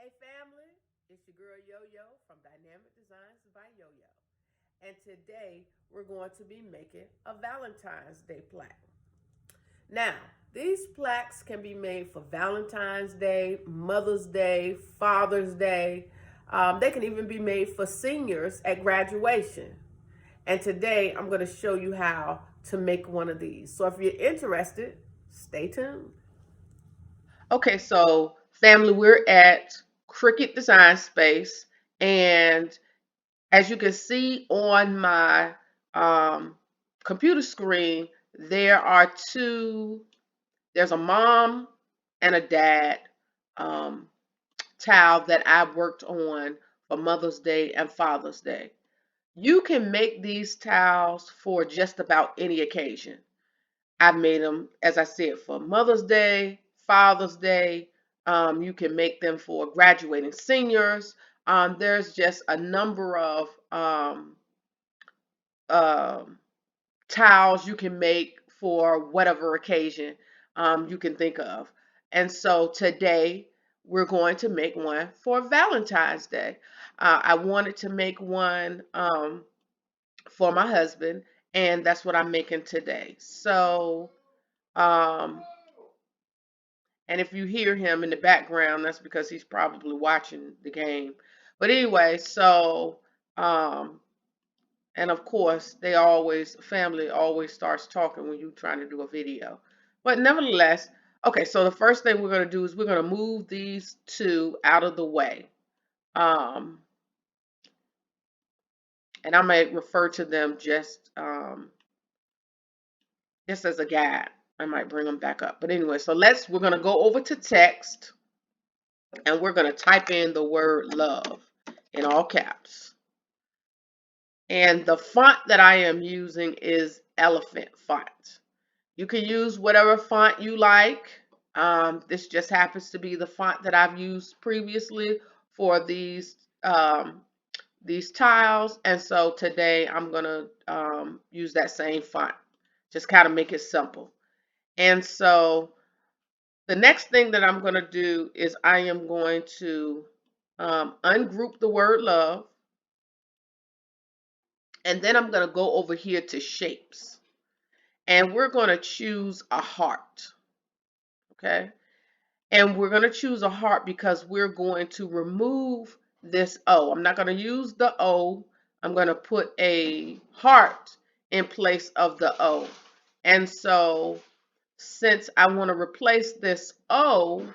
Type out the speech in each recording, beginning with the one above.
Hey family, it's your girl Yo-Yo from Dynamic Designs by Yo-Yo. And today we're going to be making a Valentine's Day plaque. Now, these plaques can be made for Valentine's Day, Mother's Day, Father's Day. They can even be made for seniors at graduation. And today I'm going to show you how to make one of these. So if you're interested, stay tuned. Okay, so family, we're at Cricut Design Space, and as you can see on my um, computer screen, there are there's a mom and a dad um, towel that I worked on for Mother's Day and Father's Day. You can make these towels for just about any occasion. I made them, as I said, for Mother's Day, Father's Day. You can make them for graduating seniors. There's just a number of um, towels you can make for whatever occasion you can think of. And so today we're going to make one for Valentine's Day. I wanted to make one for my husband, and that's what I'm making today. So, um, and if you hear him in the background, that's because he's probably watching the game. But anyway, so um, and of course, family always starts talking when you're trying to do a video. But nevertheless, okay, so the first thing we're going to do is we're going to move these two out of the way. Um, and I may refer to them just as a guide. I might bring them back up. But anyway, so we're going to go over to text and we're going to type in the word love in all caps. And the font that I am using is Elephant font. You can use whatever font you like. This just happens to be the font that I've used previously for these tiles, and so today I'm gonna use that same font. Just kind of make it simple. And so the next thing that I'm gonna do is I am going to ungroup the word love, and then I'm gonna go over here to shapes, and we're gonna choose a heart. Okay. And we're going to choose a heart because we're going to remove this O. I'm not going to use the O. I'm going to put a heart in place of the O. And so since I want to replace this O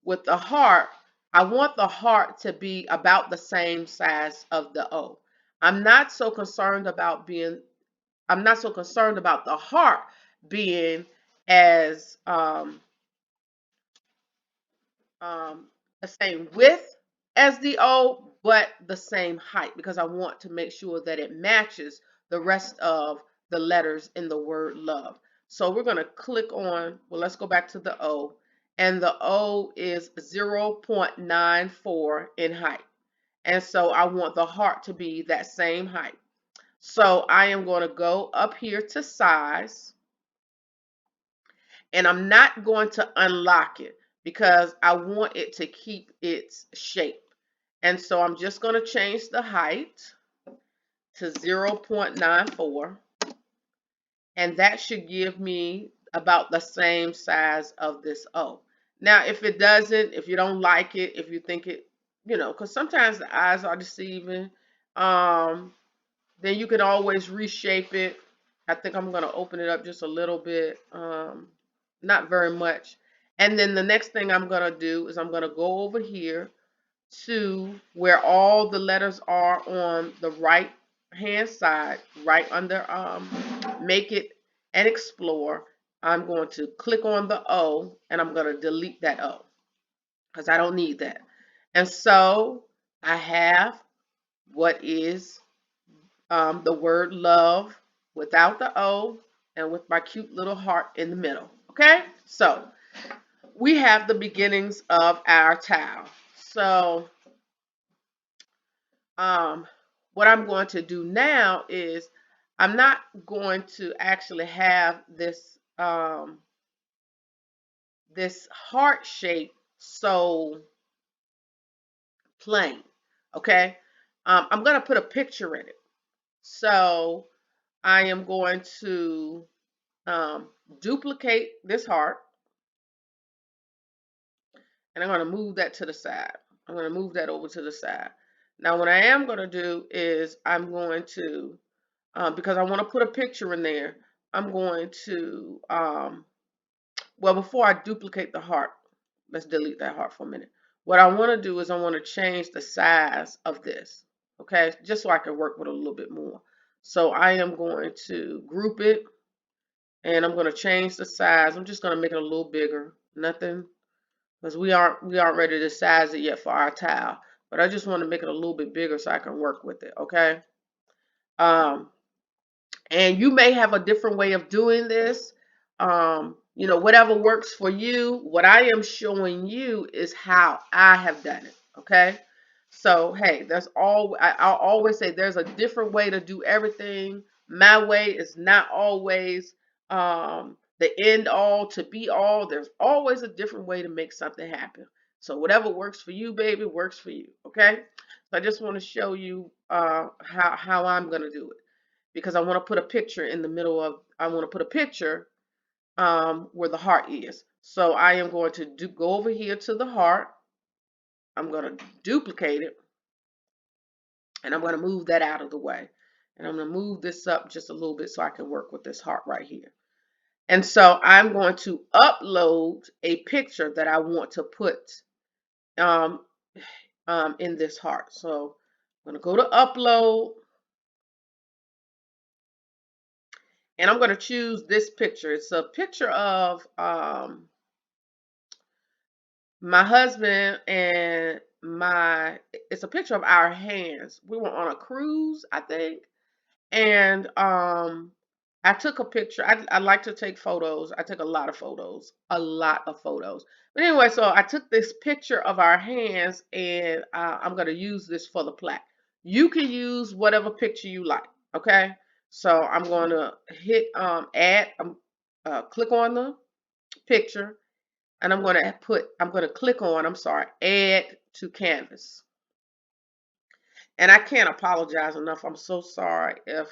with the heart, I want the heart to be about the same size of the O. I'm not so concerned about the heart being as um, the same width as the O, but the same height because I want to make sure that it matches the rest of the letters in the word love. So we're going to click on, well, let's go back to the O, and the O is 0.94 in height. And so I want the heart to be that same height. So I am going to go up here to size, and I'm not going to unlock it because I want it to keep its shape. And so I'm just going to change the height to 0.94, and that should give me about the same size of this O. Now, if it doesn't, if you don't like it, if you think it, because sometimes the eyes are deceiving, um, then you can always reshape it. I think I'm going to open it up just a little bit, not very much. And then the next thing I'm going to do is I'm going to go over here to where all the letters are on the right hand side, right under make it and explore. I'm going to click on the O and I'm going to delete that O because I don't need that. And so I have what is the word love without the O and with my cute little heart in the middle. Okay, so we have the beginnings of our towel. So what I'm going to do now is I'm not going to actually have this heart shape so plain. Okay. I'm going to put a picture in it. So I am going to duplicate this heart, and I'm going to move that to the side. I'm going to move that over to the side. Now, what I am going to do is I'm going to, because I want to put a picture in there, I'm going to, well, before I duplicate the heart, let's delete that heart for a minute. What I want to do is I want to change the size of this, okay, just so I can work with it a little bit more. So I am going to group it, and I'm going to change the size. I'm just going to make it a little bigger. Nothing, because we aren't ready to size it yet for our tile. But I just want to make it a little bit bigger so I can work with it, okay? And you may have a different way of doing this. Whatever works for you. What I am showing you is how I have done it, okay? So, hey, I'll always say there's a different way to do everything. My way is not always the end all to be all. There's always a different way to make something happen. So whatever works for you, baby, works for you, okay? So I just want to show you how I'm going to do it, because I want to put a picture in the middle of, I want to put a picture where the heart is. So I am going to go over here to the heart. I'm going to duplicate it, and I'm going to move that out of the way. And I'm going to move this up just a little bit so I can work with this heart right here. And so I'm going to upload a picture that I want to put um, in this heart. So I'm going to go to upload, and I'm going to choose this picture. It's a picture of my husband and it's a picture of our hands. We were on a cruise, I think. And I took a picture. I like to take photos. I take a lot of photos, a lot of photos. But anyway, so I took this picture of our hands, and I'm going to use this for the plaque. You can use whatever picture you like, okay? So I'm going to hit add, click on the picture, and I'm going to click on, I'm sorry, add to canvas. And I can't apologize enough. I'm so sorry if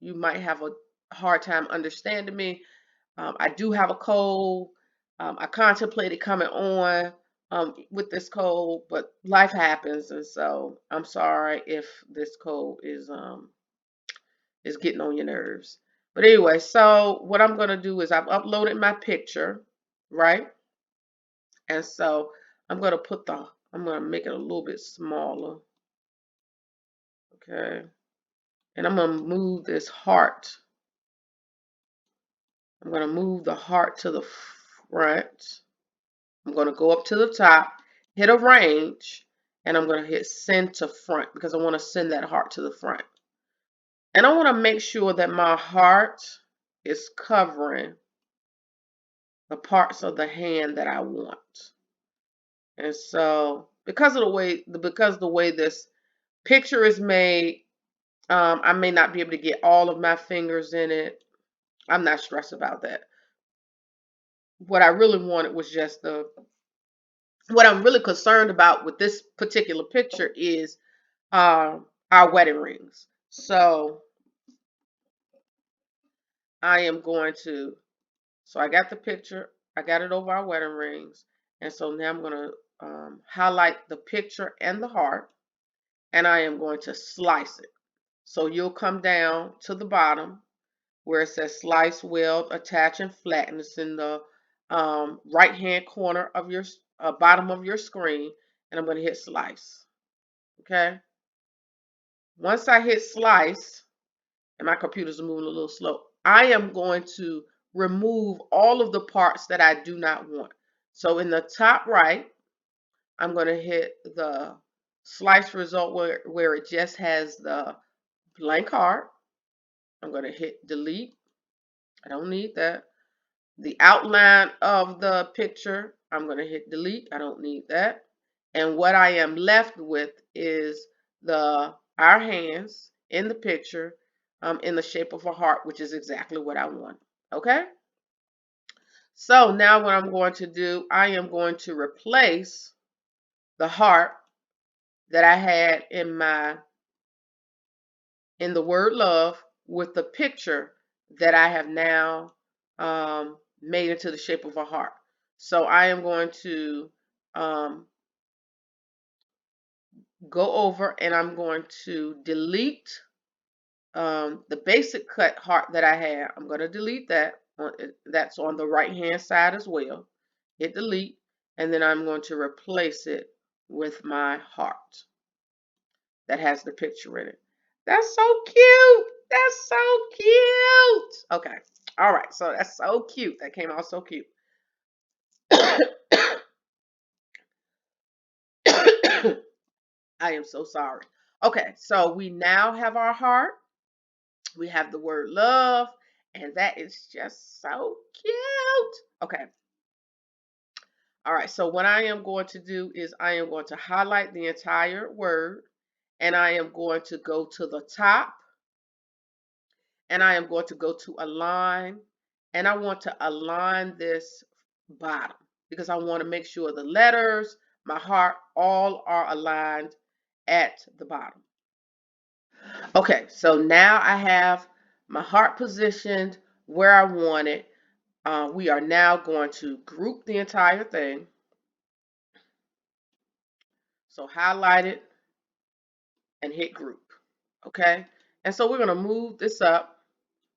you might have a hard time understanding me. I do have a cold. I contemplated coming on with this cold, but life happens, and so I'm sorry if this cold is getting on your nerves. But anyway, so what I'm gonna do is I've uploaded my picture, right? And so I'm gonna make it a little bit smaller, okay? And I'm gonna move this heart. I'm gonna move the heart to the front. I'm gonna go up to the top, hit arrange, and I'm gonna hit send to front because I want to send that heart to the front. And I want to make sure that my heart is covering the parts of the hand that I want. And so because the way this picture is made, I may not be able to get all of my fingers in it. I'm not stressed about that. What I really wanted was just what I'm really concerned about with this particular picture is our wedding rings. So I am going to, so I got the picture, I got it over our wedding rings. And so now I'm going to highlight the picture and the heart, and I am going to slice it. So you'll come down to the bottom where it says slice, weld, attach, and flatten. It's in the right hand corner of your bottom of your screen, and I'm going to hit slice. Okay. Once I hit slice, and my computer's moving a little slow, I am going to remove all of the parts that I do not want. So in the top right, I'm going to hit the slice result where it just has the blank heart. I'm going to hit delete. I don't need that. The outline of the picture, I'm going to hit delete. I don't need that. And what I am left with is our hands in the picture in the shape of a heart, which is exactly what I want. Okay? So now what I'm going to do, I am going to replace the heart that I had in the word love with the picture that I have now made into the shape of a heart. So I am going to um, go over and I'm going to delete the basic cut heart that I have. I'm going to delete that. That's on the right hand side as well. Hit delete, and then I'm going to replace it with my heart that has the picture in it. That's so cute. That's so cute. Okay. All right. So that's so cute. That came out so cute. I am so sorry. Okay. So we now have our heart. We have the word love, and that is just so cute. Okay. All right. So what I am going to do is I am going to highlight the entire word, and I am going to go to the top, and I am going to go to align, and I want to align this bottom because I want to make sure the letters, my heart, all are aligned at the bottom. Okay, so now I have my heart positioned where I want it. We are now going to group the entire thing. So highlight it and hit group. Okay, and so we're going to move this up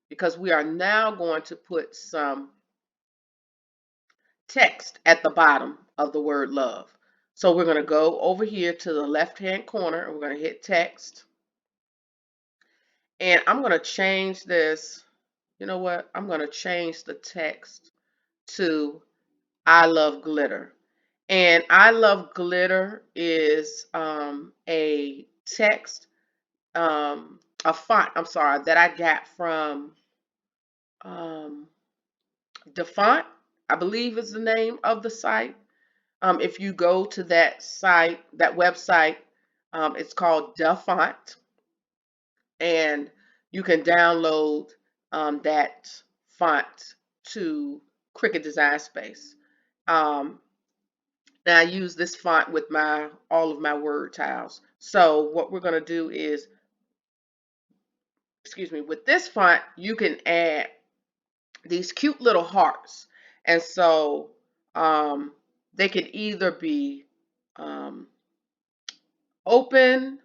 because we are now going to put some text at the bottom of the word love. So we're going to go over here to the left hand corner and we're going to hit text. And I'm going to change this. You know what? I'm going to change the text to I love glitter. And I love glitter is a text, a font, I'm sorry, that I got from um, the font, I believe is the name of the site. If you go to that site, that website, it's called Da Font, and you can download that font to Cricut Design Space. Um, and I use this font with all of my word tiles. So what we're going to do is, excuse me, with this font, you can add these cute little hearts. And so they can either be open,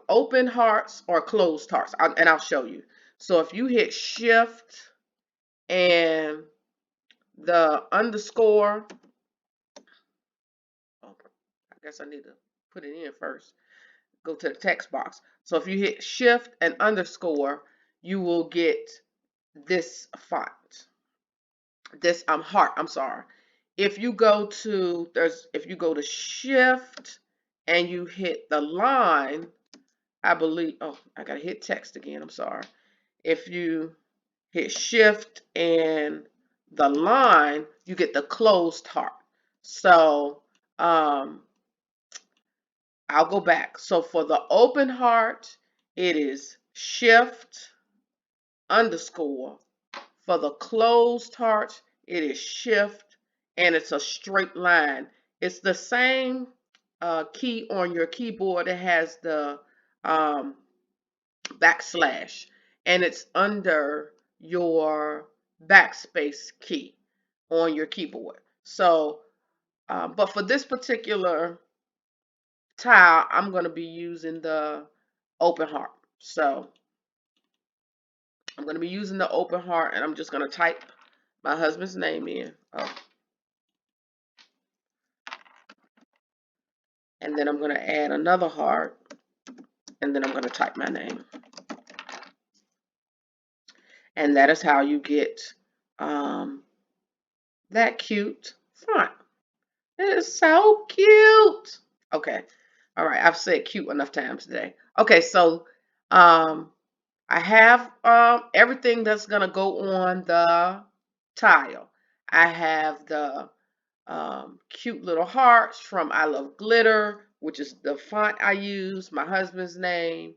open hearts or closed hearts, and I'll show you. So if you hit shift and the underscore, oh, I guess I need to put it in first, go to the text box. So if you hit shift and underscore, you will get this font, this heart, I'm sorry. If you go to shift and you hit the line, I believe, oh, I gotta hit text again, I'm sorry. If you hit shift and the line, you get the closed heart. So I'll go back. So for the open heart, it is shift underscore. For the closed heart, it is shift and it's a straight line. It's the same key on your keyboard. It has the backslash, and it's under your backspace key on your keyboard. So, but for this particular tile, I'm going to be using the open heart. So I'm going to be using the open heart, and I'm just going to type my husband's name in. Oh. And then I'm going to add another heart, and then I'm going to type my name. And that is how you get that cute font. It is so cute. Okay. All right. I've said cute enough times today. Okay. So I have everything that's going to go on the tile. I have the cute little hearts from I Love Glitter, which is the font I use, my husband's name,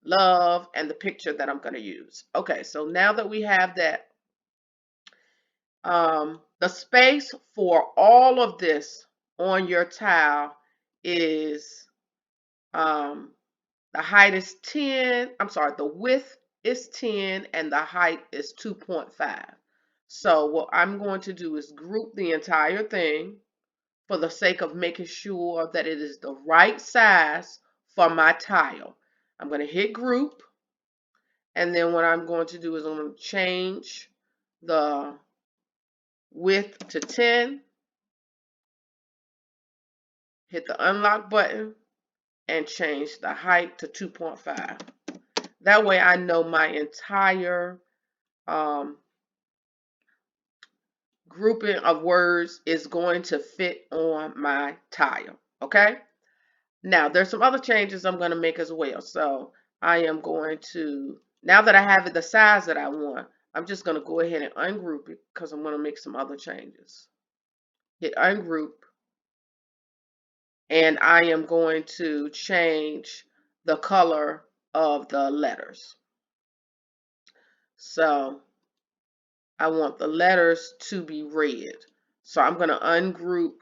love, and the picture that I'm going to use. Okay. So now that we have that, The space for all of this on your tile is the height is 10. I'm sorry, the width is 10 and the height is 2.5. So what I'm going to do is group the entire thing for the sake of making sure that it is the right size for my tile. I'm going to hit group, and then what I'm going to do is I'm going to change the width to 10, hit the unlock button, and change the height to 2.5. That way I know my entire grouping of words is going to fit on my tile. Okay? Now, there's some other changes I'm going to make as well. So I am going to, now that I have it the size that I want, I'm just going to go ahead and ungroup it because I'm going to make some other changes. Hit ungroup, and I am going to change the color of the letters. So I want the letters to be red. So I'm going to ungroup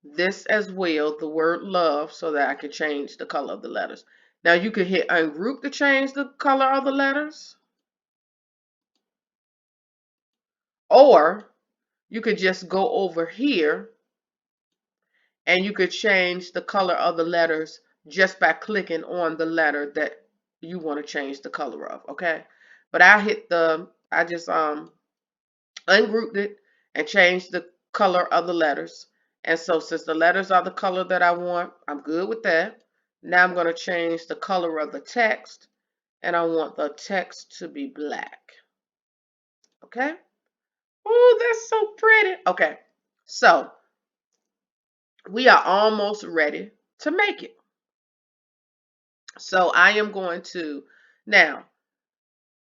this as well, the word love, so that I can change the color of the letters. Now you could hit ungroup to change the color of the letters, or you could just go over here and you could change the color of the letters just by clicking on the letter that you want to change the color of. Okay, but I just ungrouped it and changed the color of the letters. And so since the letters are the color that I want, I'm good with that. Now I'm going to change the color of the text, and I want the text to be black. Okay. Oh, that's so pretty. Okay. So we are almost ready to make it. So I am going to, now,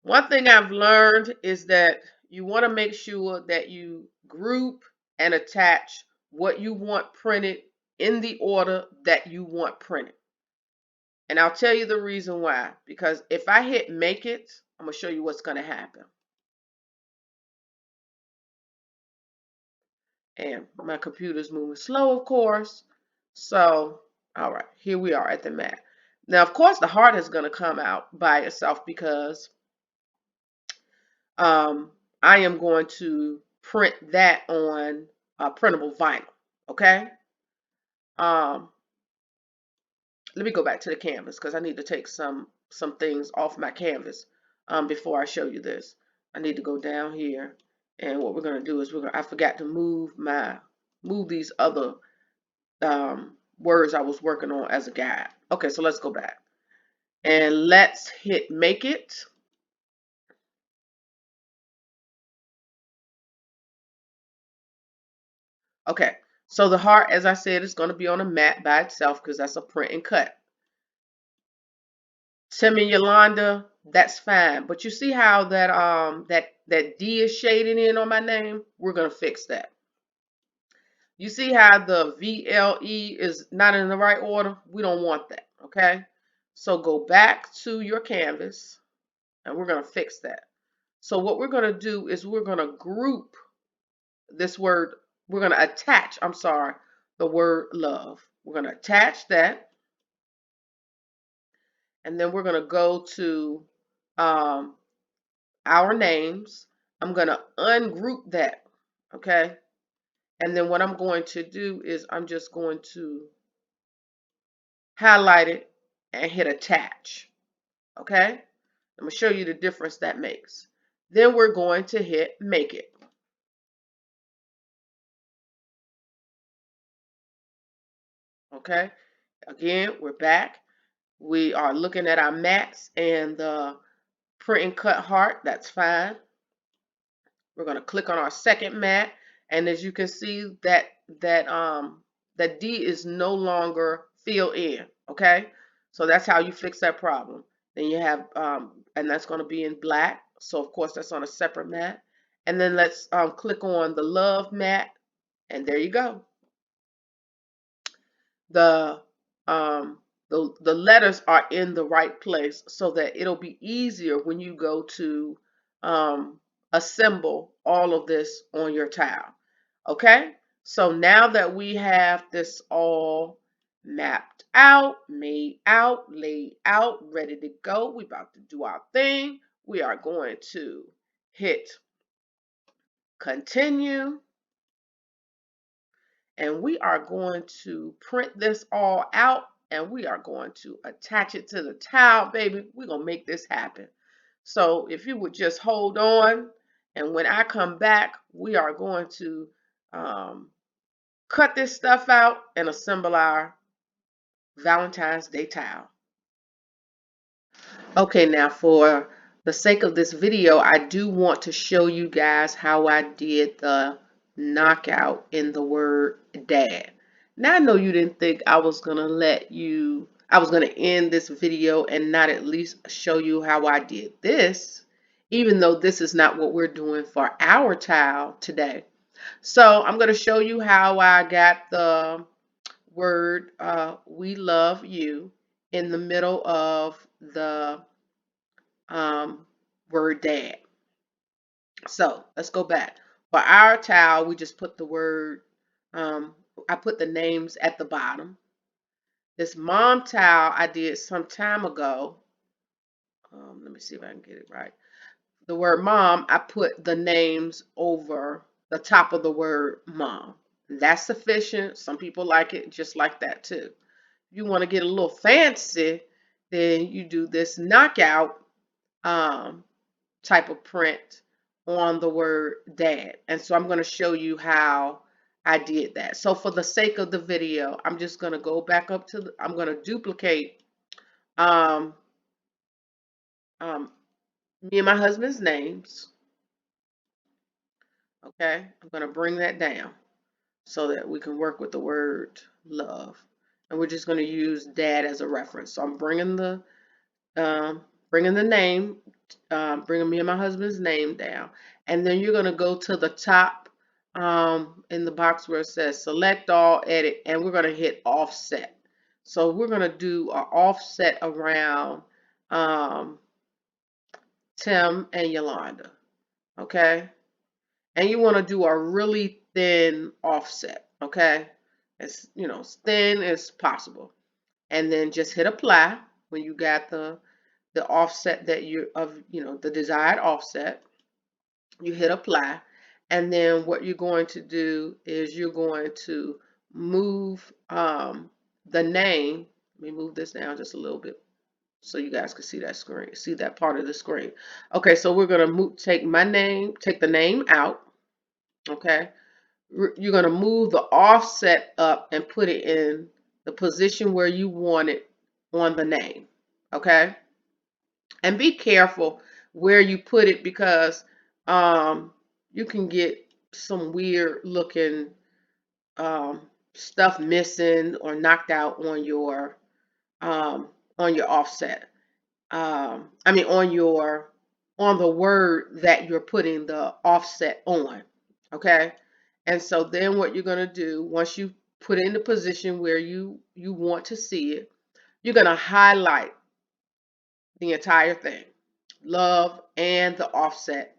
one thing I've learned is that you want to make sure that you group and attach what you want printed in the order that you want printed. And I'll tell you the reason why. Because if I hit make it, I'm going to show you what's going to happen. And my computer's moving slow, of course. So, all right, here we are at the mat. Now, of course, the heart is going to come out by itself because I am going to print that on printable vinyl. Okay. Let me go back to the canvas because I need to take some things off my canvas before I show you this. I need to go down here, and what we're going to do is I forgot to move these other words I was working on as a guide. Okay, so let's go back and let's hit make it. Okay, so the heart, as I said, is going to be on a mat by itself because that's a print and cut. Tim and Yolanda, that's fine. But you see how that D is shading in on my name? We're going to fix that. You see how the VLE is not in the right order? We don't want that, okay? So go back to your canvas, and we're going to fix that. So what we're going to do is we're going to group this word. We're going to attach, I'm sorry, the word love. We're going to attach that. And then we're going to go to our names. I'm going to ungroup that, okay? And then what I'm going to do is I'm just going to highlight it and hit attach, okay? I'm going to show you the difference that makes. Then we're going to hit make it. Okay, again, we're back. We are looking at our mats and the print and cut heart. That's fine. We're going to click on our second mat, and as you can see, that D is no longer filled in. Okay, so that's how you fix that problem. Then you have and that's going to be in black. So of course that's on a separate mat. And then let's click on the love mat, and there you go. The the letters are in the right place so that it'll be easier when you go to assemble all of this on your towel. Okay, so now that we have this all mapped out, made out, laid out, ready to go, we're about to do our thing. We are going to hit continue, and we are going to print this all out, and we are going to attach it to the towel, baby. We're going to make this happen. So if you would just hold on, and when I come back, we are going to cut this stuff out and assemble our Valentine's Day towel. Okay, now for the sake of this video, I do want to show you guys how I did the knockout in the word dad. Now I know you didn't think I was gonna end this video and not at least show you how I did this, even though this is not what we're doing for our towel today. So I'm gonna show you how I got the word we love you in the middle of the word dad. So let's go back. For our towel, we just put the word, I put the names at the bottom. This mom towel I did some time ago. Let me see if I can get it right. The word mom, I put the names over the top of the word mom. That's sufficient. Some people like it just like that too. If you want to get a little fancy, then you do this knockout type of print on the word dad. And so I'm going to show you how I did that. So for the sake of the video, I'm just going to go back up to, I'm going to duplicate me and my husband's names. Okay, I'm going to bring that down so that we can work with the word love. And we're just going to use dad as a reference. So I'm bringing the name, bringing me and my husband's name down. And then you're going to go to the top in the box where it says select all, edit, and we're going to hit offset. So we're going to do an offset around Tim and Yolanda. Okay. And you want to do a really thin offset. Okay. As thin as possible. And then just hit apply when you got the offset that the desired offset. You hit apply, and then what you're going to do is you're going to move the name. Let me move this down just a little bit so you guys can see that screen, see that part of the screen. Okay, so we're going to take the name out. Okay, you're going to move the offset up and put it in the position where you want it on the name. Okay, and be careful where you put it, because you can get some weird looking stuff missing or knocked out on your offset. I mean on the word that you're putting the offset on. Okay, and so then what you're going to do, once you put it in the position where you want to see it, you're going to highlight the entire thing, love and the offset.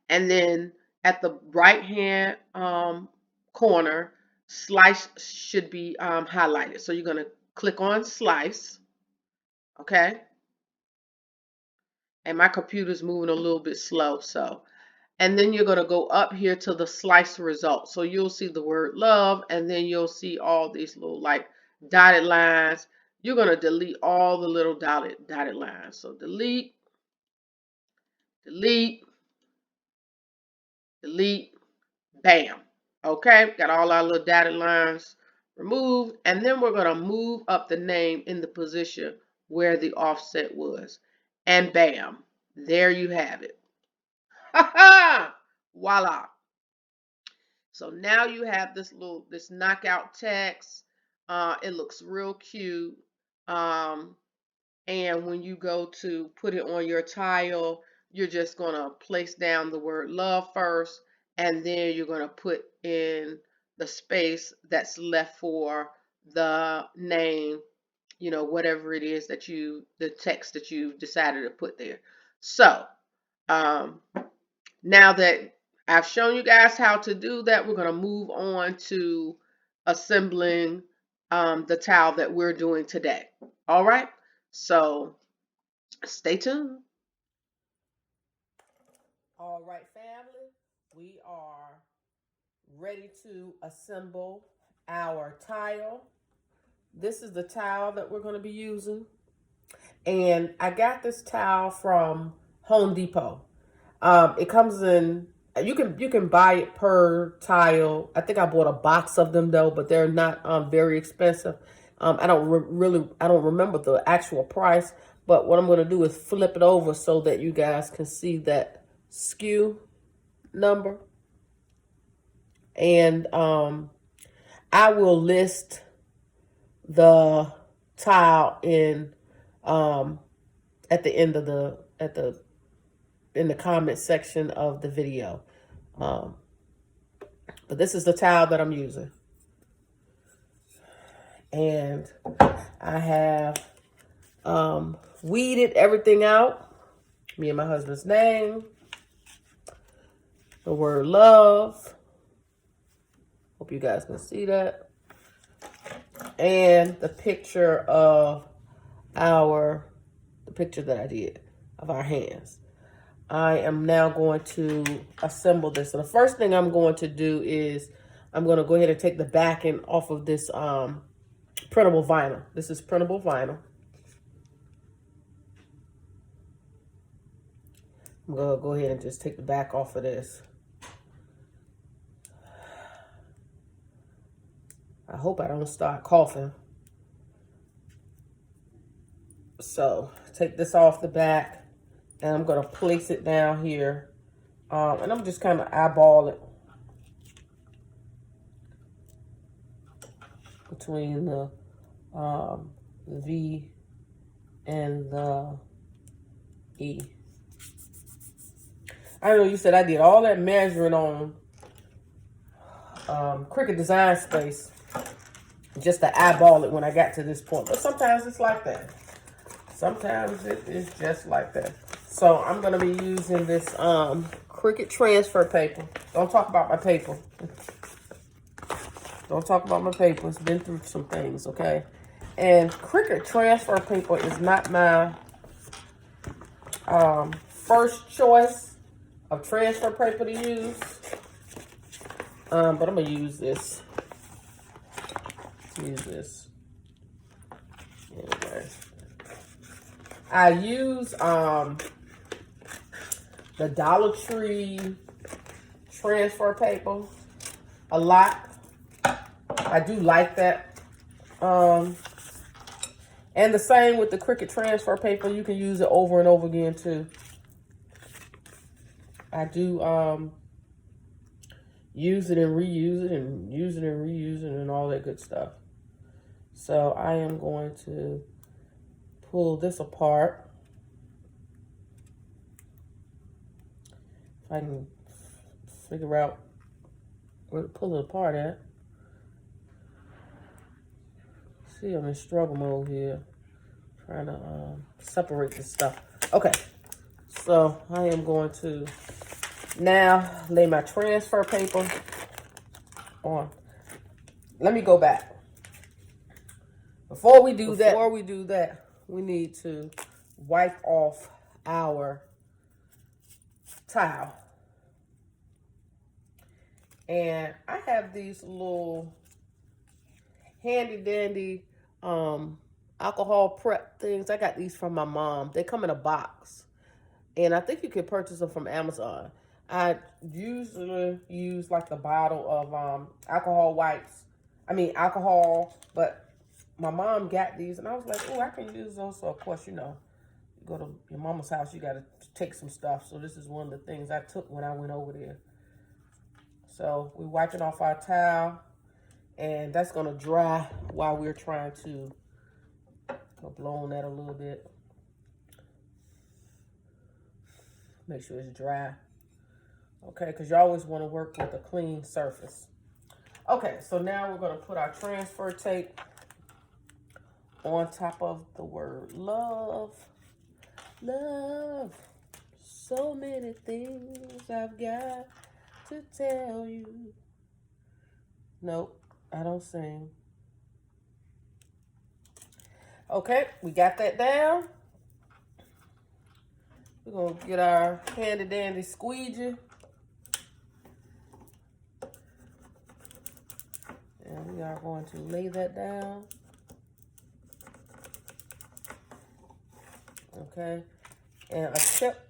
And then at the right hand corner, slice should be highlighted. So you're going to click on slice. Okay. And my computer's moving a little bit slow. And then you're going to go up here to the slice result. So you'll see the word love, and then you'll see all these little like dotted lines. You're going to delete all the little dotted lines. So delete, delete, delete, bam. Okay, got all our little dotted lines removed, and then we're going to move up the name in the position where the offset was. And bam, there you have it. Voila. So now you have this knockout text. It looks real cute. And when you go to put it on your tile, you're just going to place down the word love first, and then you're going to put in the space that's left for the name, whatever it is that the text that you decided to put there. So Now that I've shown you guys how to do that, we're going to move on to assembling the towel that we're doing today. All right, so stay tuned. All right, family, we are ready to assemble our tile. This is the towel that we're going to be using. And I got this towel from Home Depot. It comes in, you can buy it per tile. I think I bought a box of them though, but they're not very expensive. I don't remember the actual price, but what I'm going to do is flip it over so that you guys can see that SKU number. And I will list the tile in at the end of in the comment section of the video. But this is the towel that I'm using. And I have weeded everything out. Me and my husband's name. The word love. Hope you guys can see that. And the picture of the picture that I did of our hands. I am now going to assemble this. So the first thing I'm going to do is I'm going to go ahead and take the backing off of this printable vinyl. This is printable vinyl. I'm going to go ahead and just take the back off of this. I hope I don't start coughing. So take this off the back and I'm going to place it down here. And I'm just kind of eyeball it between the V and the E. I know you said I did all that measuring on Cricut Design Space just to eyeball it when I got to this point. But sometimes it's like that. Sometimes it is just like that. So I'm going to be using this Cricut transfer paper. Don't talk about my paper. Don't talk about my paper. It's been through some things, okay? And Cricut transfer paper is not my first choice of transfer paper to use. But I'm going to use this. Anyway. I use the Dollar Tree transfer paper a lot. I do like that. And the same with the Cricut transfer paper. You can use it over and over again too. I do use it and reuse it and use it and reuse it and all that good stuff. So I am going to pull this apart. If I can figure out where to pull it apart at. See, I'm in struggle mode here. Trying to separate this stuff. Okay, so I am going to now lay my transfer paper on. Let me go back. Before we do that, we need to wipe off our towel. And I have these little handy dandy alcohol prep things. I got these from my mom. They come in a box. And I think you can purchase them from Amazon. I usually use like a bottle of alcohol, but my mom got these and I was like, oh, I can use those. So of course, you know, you go to your mama's house, you got to take some stuff. So this is one of the things I took when I went over there. So we're wiping off our towel and that's going to dry while we're trying to blow on that a little bit. Make sure it's dry. Okay, because you always want to work with a clean surface. Okay, so now we're going to put our transfer tape on top of the word love. Love. So many things I've got to tell you. Nope, I don't sing. Okay, we got that down. We're going to get our handy dandy squeegee. And we are going to lay that down. Okay. And a tip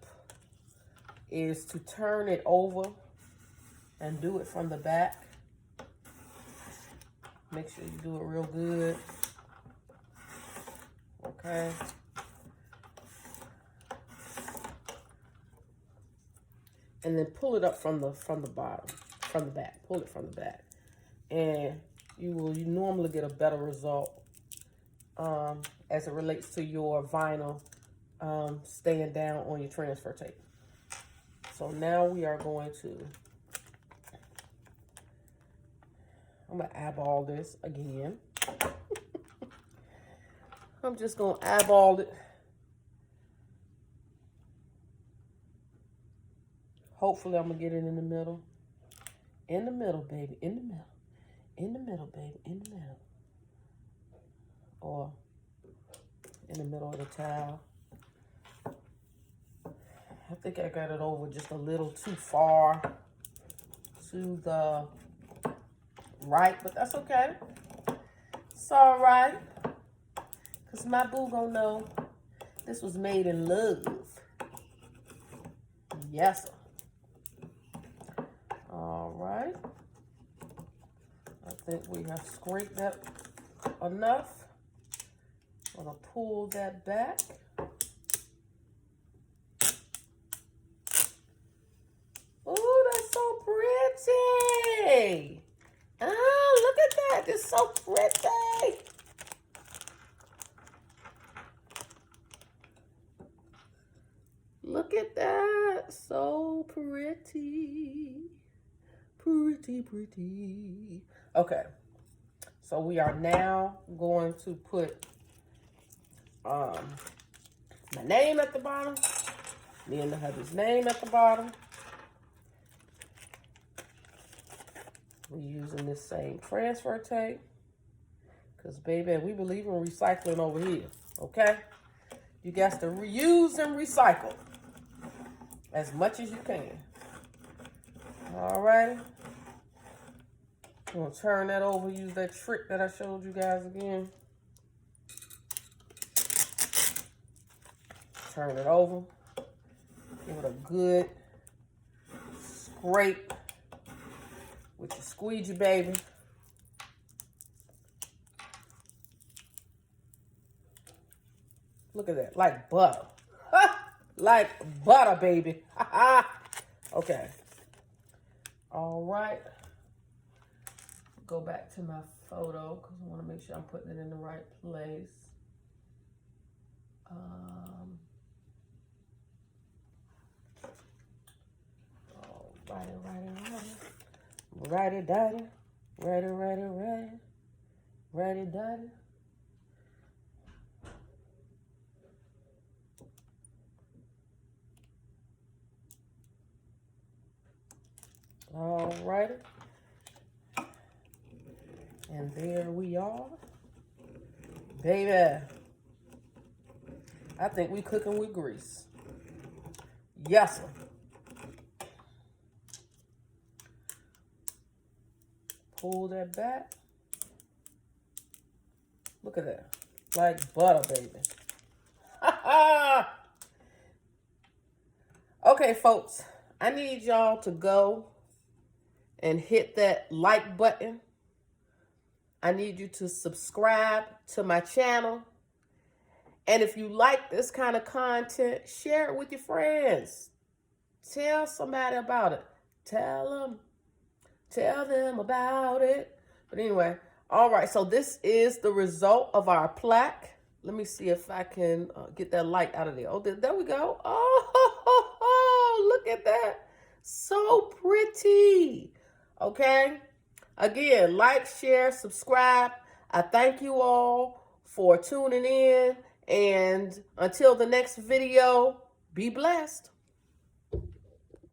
is to turn it over and do it from the back. Make sure you do it real good. Okay. And then pull it up from the bottom, from the back. Pull it from the back. And you normally get a better result as it relates to your vinyl staying down on your transfer tape. So now we are going to, I'm going to eyeball this again. I'm just going to eyeball it. Hopefully I'm going to get it in the middle. In the middle, baby. In the middle. In the middle, baby. In the middle. Or in the middle of the towel. I think I got it over just a little too far to the right, but that's okay. It's all right. Because my boo gonna know this was made in love. Yes, sir. All right. I think we have scraped that enough. I'm gonna pull that back. Oh, that's so pretty. Ah, look at that. It's so pretty. Look at that. So pretty. Pretty, pretty. Okay. So we are now going to put my name at the bottom. Me and the hubby's name at the bottom. We're using this same transfer tape. Because, baby, we believe in recycling over here. Okay? You got to reuse and recycle as much as you can. Alrighty. I'm going to turn that over. Use that trick that I showed you guys again. Turn it over. Give it a good scrape with your squeegee, baby. Look at that, like butter. Like butter, baby. Okay. All right. Go back to my photo because I want to make sure I'm putting it in the right place. Righty, daddy. Righty, daddy. All righty. And there we are. Baby. I think we cooking with grease. Yes, sir. Pull that back. Look at that. Like butter, baby. Okay, folks. I need y'all to go and hit that like button. I need you to subscribe to my channel. And if you like this kind of content, share it with your friends. Tell somebody about it. Tell them about it. But anyway, all right. So this is the result of our plaque. Let me see if I can get that light out of there. Oh, there we go. Oh, look at that. So pretty. Okay. Again, like, share, subscribe. I thank you all for tuning in. And until the next video, be blessed.